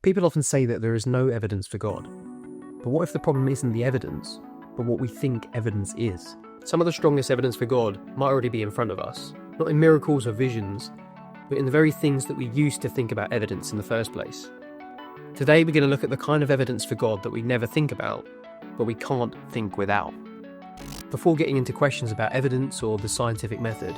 People often say that there is no evidence for God. But what if the problem isn't the evidence, but what we think evidence is? Some of the strongest evidence for God might already be in front of us, not in miracles or visions, but in the very things that we use to think about evidence in the first place. Today we're going to look at the kind of evidence for God that we never think about, but we can't think without. Before getting into questions about evidence or the scientific method,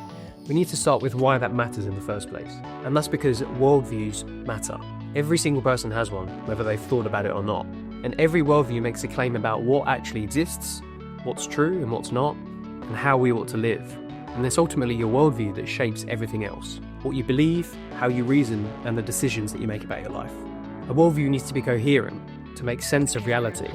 we need to start with why that matters in the first place. And that's because worldviews matter. Every single person has one, whether they've thought about it or not. And every worldview makes a claim about what actually exists, what's true and what's not, and how we ought to live. And it's ultimately your worldview that shapes everything else. What you believe, how you reason, and the decisions that you make about your life. A worldview needs to be coherent, to make sense of reality,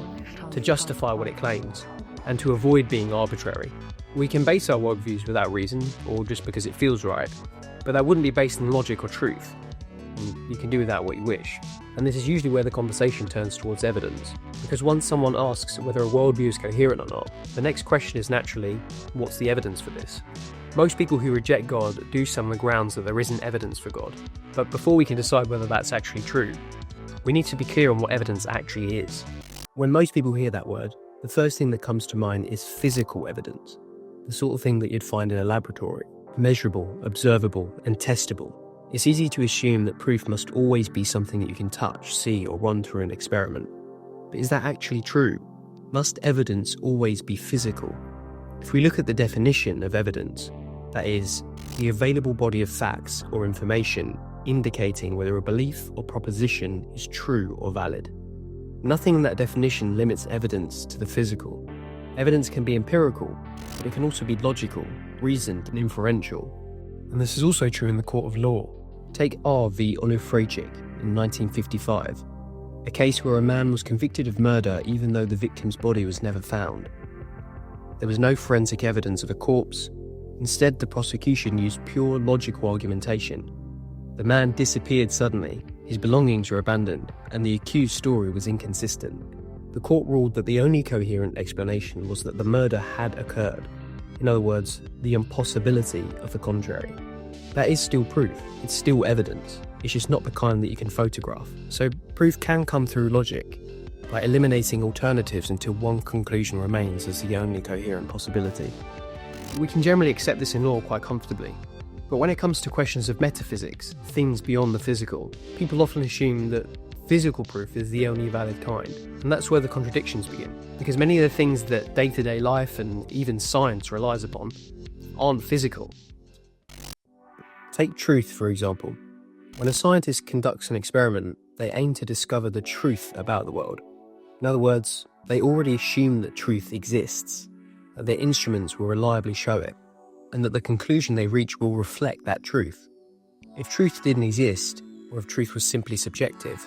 to justify what it claims, and to avoid being arbitrary. We can base our worldviews without reason, or just because it feels right, but that wouldn't be based on logic or truth. And you can do with that what you wish. And this is usually where the conversation turns towards evidence, because once someone asks whether a worldview is coherent or not, the next question is naturally, what's the evidence for this? Most people who reject God do so on the grounds that there isn't evidence for God. But before we can decide whether that's actually true, we need to be clear on what evidence actually is. When most people hear that word, the first thing that comes to mind is physical evidence, the sort of thing that you'd find in a laboratory, measurable, observable, and testable. It's easy to assume that proof must always be something that you can touch, see, or run through an experiment. But is that actually true? Must evidence always be physical? If we look at the definition of evidence, that is, the available body of facts or information indicating whether a belief or proposition is true or valid. Nothing in that definition limits evidence to the physical. Evidence can be empirical, but it can also be logical, reasoned, and inferential. And this is also true in the court of law. Take R v. Onufrejcik in 1955, a case where a man was convicted of murder even though the victim's body was never found. There was no forensic evidence of a corpse. Instead, the prosecution used pure logical argumentation. The man disappeared suddenly, his belongings were abandoned, and the accused's story was inconsistent. The court ruled that the only coherent explanation was that the murder had occurred. In other words, the impossibility of the contrary. That is still proof, it's still evidence, it's just not the kind that you can photograph. So proof can come through logic, by eliminating alternatives until one conclusion remains as the only coherent possibility. We can generally accept this in law quite comfortably. But when it comes to questions of metaphysics, things beyond the physical, people often assume that physical proof is the only valid kind. And that's where the contradictions begin. Because many of the things that day-to-day life and even science relies upon aren't physical. Take truth, for example. When a scientist conducts an experiment, they aim to discover the truth about the world. In other words, they already assume that truth exists, that their instruments will reliably show it, and that the conclusion they reach will reflect that truth. If truth didn't exist, or if truth was simply subjective,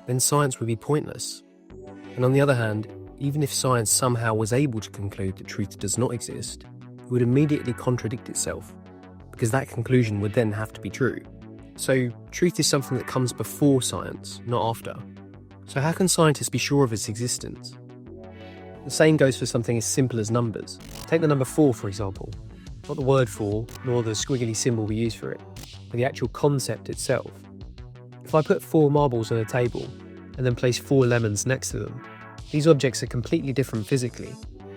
then science would be pointless. And on the other hand, even if science somehow was able to conclude that truth does not exist, it would immediately contradict itself, because that conclusion would then have to be true. So, truth is something that comes before science, not after. So how can scientists be sure of its existence? The same goes for something as simple as numbers. Take the number 4, for example. Not the word 4, nor the squiggly symbol we use for it, but the actual concept itself. If I put 4 marbles on a table, and then place 4 lemons next to them, these objects are completely different physically,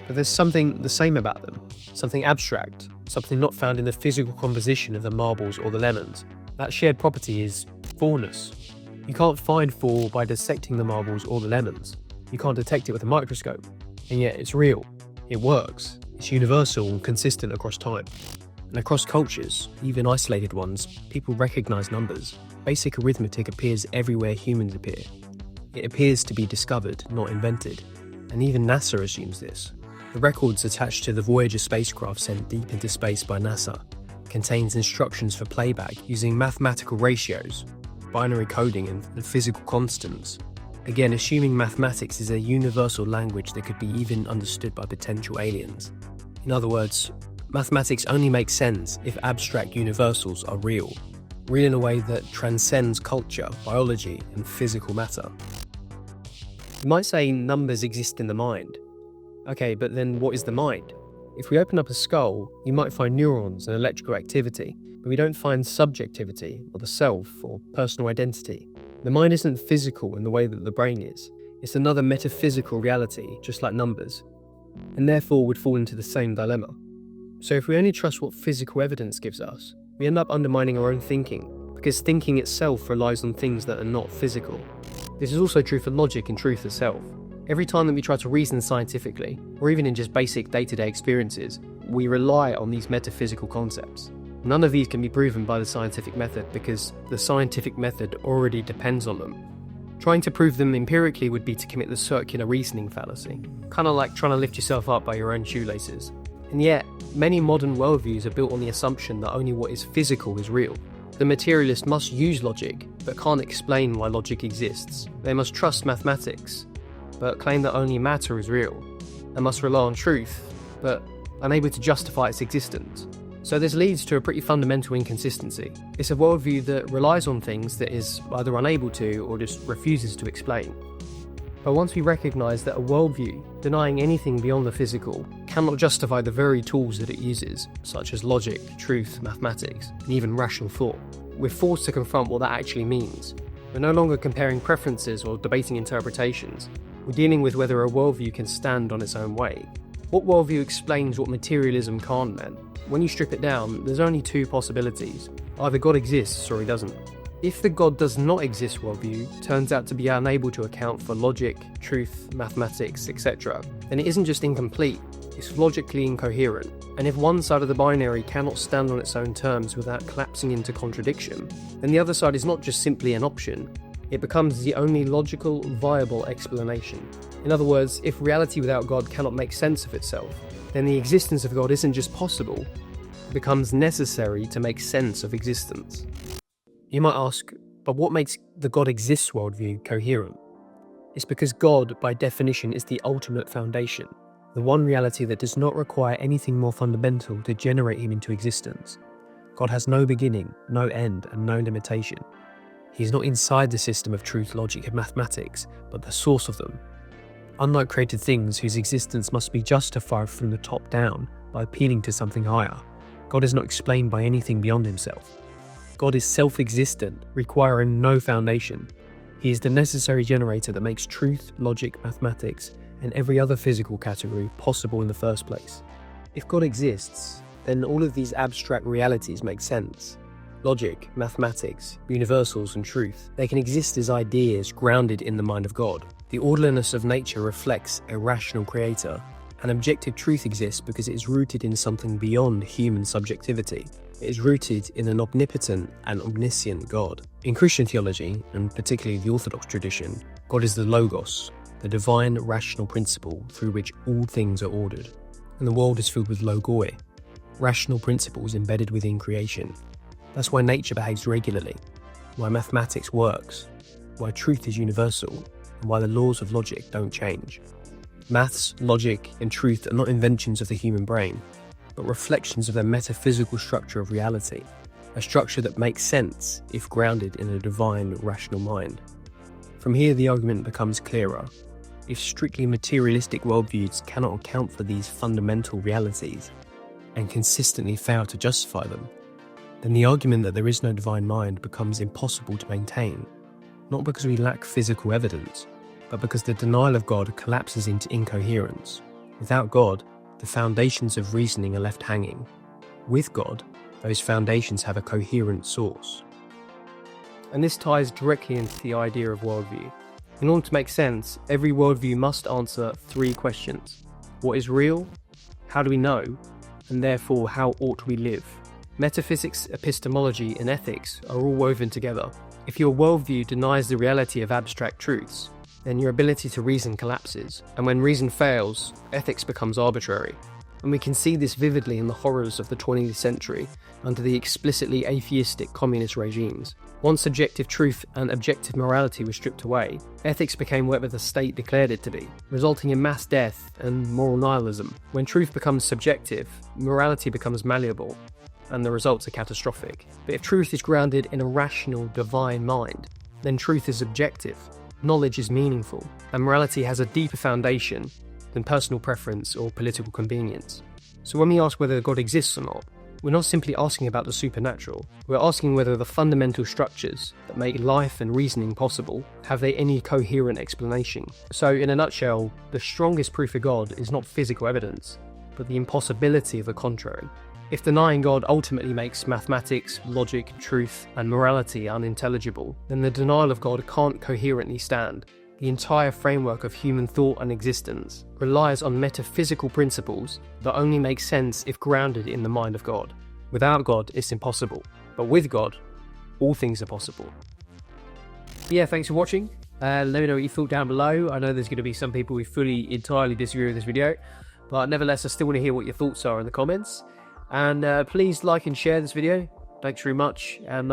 but there's something the same about them, something abstract, something not found in the physical composition of the marbles or the lemons. That shared property is 4-ness. You can't find 4 by dissecting the marbles or the lemons. You can't detect it with a microscope, and yet it's real, it works. It's universal and consistent across time. And across cultures, even isolated ones, people recognise numbers. Basic arithmetic appears everywhere humans appear. It appears to be discovered, not invented. And even NASA assumes this. The records attached to the Voyager spacecraft sent deep into space by NASA contains instructions for playback using mathematical ratios, binary coding and physical constants. Again, assuming mathematics is a universal language that could be even understood by potential aliens. In other words, mathematics only makes sense if abstract universals are real in a way that transcends culture, biology, and physical matter. You might say numbers exist in the mind. Okay, but then what is the mind? If we open up a skull, you might find neurons and electrical activity, but we don't find subjectivity, or the self, or personal identity. The mind isn't physical in the way that the brain is. It's another metaphysical reality, just like numbers, and therefore would fall into the same dilemma. So if we only trust what physical evidence gives us, we end up undermining our own thinking, because thinking itself relies on things that are not physical. This is also true for logic and truth itself. Every time that we try to reason scientifically, or even in just basic day-to-day experiences, we rely on these metaphysical concepts. None of these can be proven by the scientific method because the scientific method already depends on them. Trying to prove them empirically would be to commit the circular reasoning fallacy, kind of like trying to lift yourself up by your own shoelaces. And yet, many modern worldviews are built on the assumption that only what is physical is real. The materialist must use logic, but can't explain why logic exists. They must trust mathematics, but claim that only matter is real. They must rely on truth, but unable to justify its existence. So this leads to a pretty fundamental inconsistency. It's a worldview that relies on things that is either unable to or just refuses to explain. But once we recognise that a worldview, denying anything beyond the physical, cannot justify the very tools that it uses, such as logic, truth, mathematics, and even rational thought, we're forced to confront what that actually means. We're no longer comparing preferences or debating interpretations. We're dealing with whether a worldview can stand on its own way. What worldview explains what materialism can't then? When you strip it down, there's only two possibilities. Either God exists or he doesn't. If the God does not exist worldview turns out to be unable to account for logic, truth, mathematics, etc., then it isn't just incomplete, it's logically incoherent. And if one side of the binary cannot stand on its own terms without collapsing into contradiction, then the other side is not just simply an option, it becomes the only logical, viable explanation. In other words, if reality without God cannot make sense of itself, then the existence of God isn't just possible, it becomes necessary to make sense of existence. You might ask, but what makes the God exists worldview coherent? It's because God, by definition, is the ultimate foundation, the one reality that does not require anything more fundamental to generate him into existence. God has no beginning, no end, and no limitation. He is not inside the system of truth, logic, and mathematics, but the source of them. Unlike created things whose existence must be justified from the top down by appealing to something higher, God is not explained by anything beyond himself. God is self-existent, requiring no foundation. He is the necessary generator that makes truth, logic, mathematics, and every other physical category possible in the first place. If God exists, then all of these abstract realities make sense. Logic, mathematics, universals, and truth, they can exist as ideas grounded in the mind of God. The orderliness of nature reflects a rational creator, and objective truth exists because it is rooted in something beyond human subjectivity. It is rooted in an omnipotent and omniscient God. In Christian theology, and particularly the Orthodox tradition, God is the Logos, the divine rational principle through which all things are ordered. And the world is filled with logoi, rational principles embedded within creation. That's why nature behaves regularly, why mathematics works, why truth is universal, and why the laws of logic don't change. Maths, logic, and truth are not inventions of the human brain, but reflections of the metaphysical structure of reality, a structure that makes sense if grounded in a divine, rational mind. From here, the argument becomes clearer. If strictly materialistic worldviews cannot account for these fundamental realities and consistently fail to justify them, then the argument that there is no divine mind becomes impossible to maintain, not because we lack physical evidence, but because the denial of God collapses into incoherence. Without God, the foundations of reasoning are left hanging. With God, those foundations have a coherent source. And this ties directly into the idea of worldview. In order to make sense, every worldview must answer three questions. What is real? How do we know? And therefore, how ought we live? Metaphysics, epistemology, and ethics are all woven together. If your worldview denies the reality of abstract truths, then your ability to reason collapses, and when reason fails, ethics becomes arbitrary. And we can see this vividly in the horrors of the 20th century under the explicitly atheistic communist regimes. Once subjective truth and objective morality were stripped away, ethics became whatever the state declared it to be, resulting in mass death and moral nihilism. When truth becomes subjective, morality becomes malleable, and the results are catastrophic. But if truth is grounded in a rational, divine mind, then truth is objective, knowledge is meaningful, and morality has a deeper foundation than personal preference or political convenience. So when we ask whether God exists or not, We're not simply asking about the supernatural, we're asking whether the fundamental structures that make life and reasoning possible, have they any coherent explanation? So in a nutshell, the strongest proof of God is not physical evidence, but the impossibility of the contrary. If denying God ultimately makes mathematics, logic, truth, and morality unintelligible, then the denial of God can't coherently stand. The entire framework of human thought and existence relies on metaphysical principles that only make sense if grounded in the mind of God. Without God, it's impossible, but with God, all things are possible. Yeah, thanks for watching. Let me know what you thought down below. I know there's going to be some people who entirely disagree with this video, but nevertheless, I still want to hear what your thoughts are in the comments. And please like and share this video. Thanks very much, and